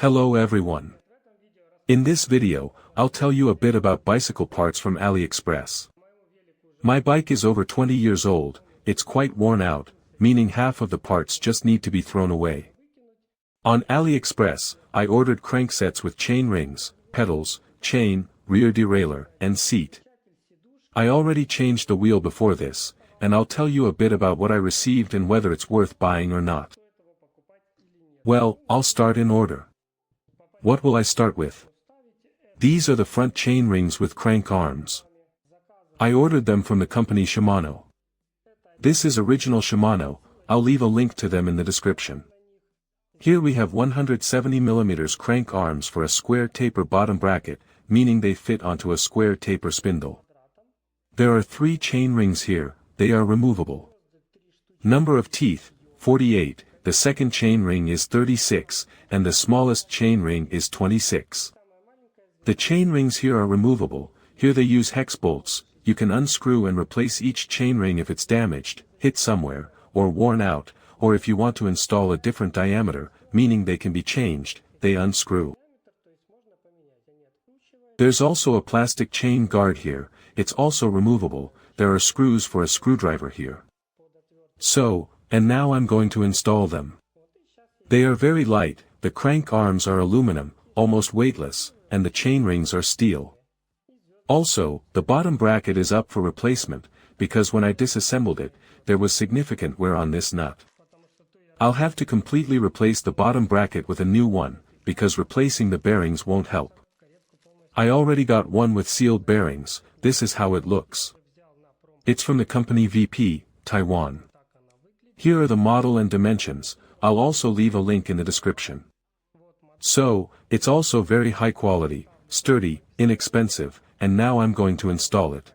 Hello everyone. In this video, I'll tell you a bit about bicycle parts from Aliexpress. My bike is over 20 years old, it's quite worn out, meaning half of the parts just need to be thrown away. On Aliexpress, I ordered cranksets with chain rings, pedals, chain, rear derailleur, and seat. I already changed the wheel before this, and I'll tell you a bit about what I received and whether it's worth buying or not. Well, I'll start in order. What will I start with? These are the front chain rings with crank arms. I ordered them from the company Shimano. This is original Shimano, I'll leave a link to them in the description. Here we have 170mm crank arms for a square taper bottom bracket, meaning they fit onto a square taper spindle. There are 3 chain rings here, they are removable. Number of teeth, 48, the second chain ring is 36, and the smallest chain ring is 26. The chain rings here are removable, here they use hex bolts, you can unscrew and replace each chain ring if it's damaged, hit somewhere, or worn out, or if you want to install a different diameter, meaning they can be changed, they unscrew. There's also a plastic chain guard here, it's also removable, there are screws for a screwdriver here. So, and now I'm going to install them. They are very light, the crank arms are aluminum, almost weightless, and the chain rings are steel. Also, the bottom bracket is up for replacement, because when I disassembled it, there was significant wear on this nut. I'll have to completely replace the bottom bracket with a new one, because replacing the bearings won't help. I already got one with sealed bearings, this is how it looks. It's from the company VP, Taiwan. Here are the model and dimensions, I'll also leave a link in the description. So, it's also very high quality, sturdy, inexpensive, and now I'm going to install it.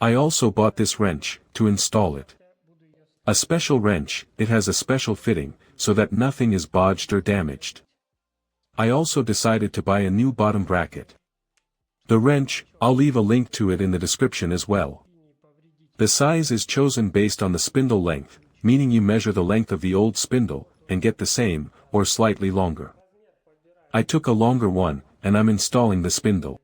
I also bought this wrench, to install it. A special wrench, it has a special fitting, so that nothing is bodged or damaged. I also decided to buy a new bottom bracket. The wrench, I'll leave a link to it in the description as well. The size is chosen based on the spindle length, meaning you measure the length of the old spindle, and get the same, or slightly longer. I took a longer one, and I'm installing the spindle.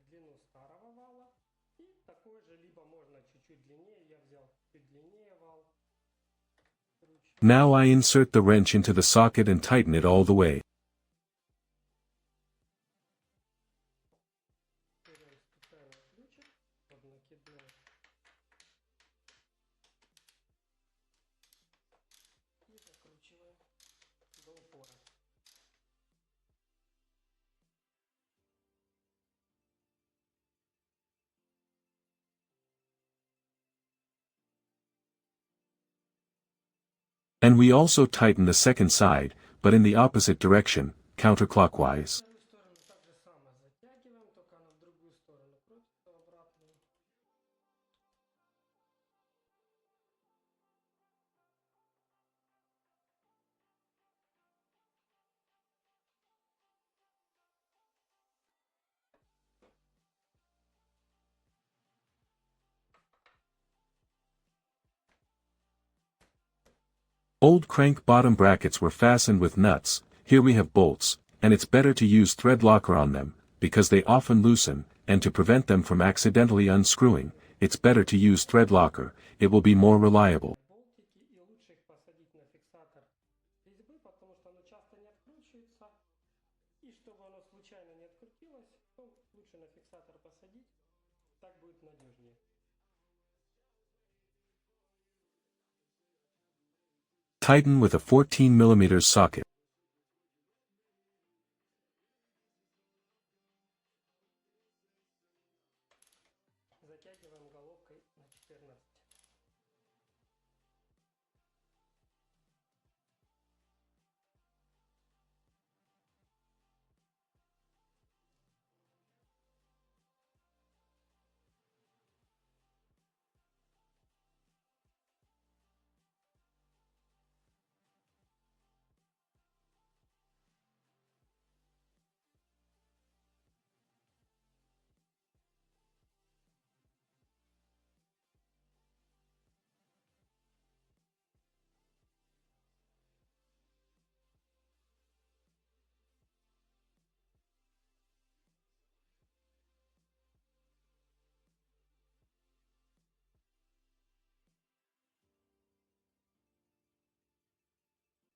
Now I insert the wrench into the socket and tighten it all the way. And we also tighten the second side, but in the opposite direction, counterclockwise. Old crank bottom brackets were fastened with nuts, here we have bolts, and it's better to use thread locker on them, because they often loosen, and to prevent them from accidentally unscrewing, it's better to use thread locker, it will be more reliable. Tighten with a 14mm socket.